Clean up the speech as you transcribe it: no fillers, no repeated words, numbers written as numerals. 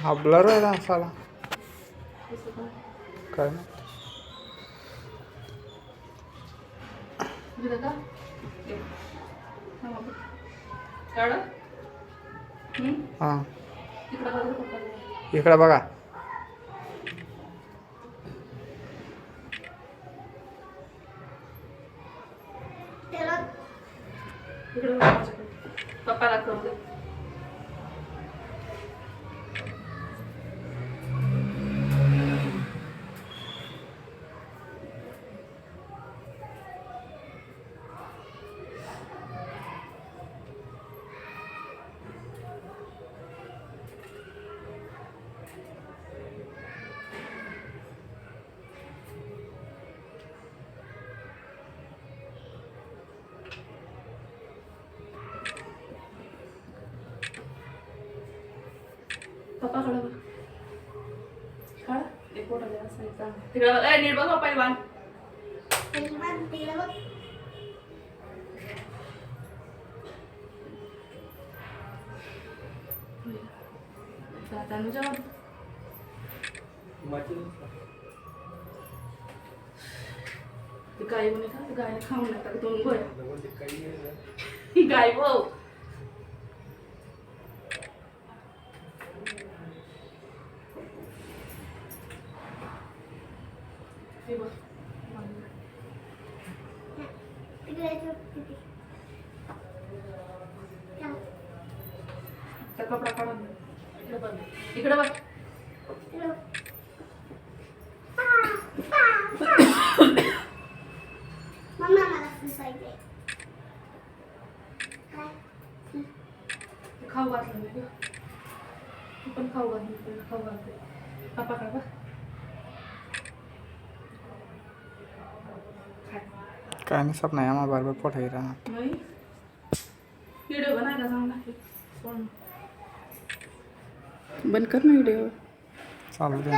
हा ब्लर आहे ना साला कसं काय? काय नाही. दिलं का? दे. थांबा बघ. कळलं? हां तिकडं बघा पप्पाला. इकडे बघा. इकडं बघा माझ्याकडे. पप्पाला करू दे. पप्पाकडे बघ. काढ. एक फोटो द्या असायचा. तिकडं बघ. ए, नीट बघ हो पहिलवान. तनुजा बघ. ती गाय म्हणे का? ती गायला खाऊन लागतात दोन गोळ्या. ही गाय भाऊ. हे बघ. त्या कपडा काढून दे. इकडे बघ. इकडे बघ. खाऊ घातलं मी गं. तू पण खाऊ घातली. खाऊ घालते. पप्पाकडे बघ. काय नाही सपना आहे आम्हाला बरोबर फोटो घेता. नाही व्हिडिओ बनायला चांगला पण बंद कर ना व्हिडिओ. चालू दे.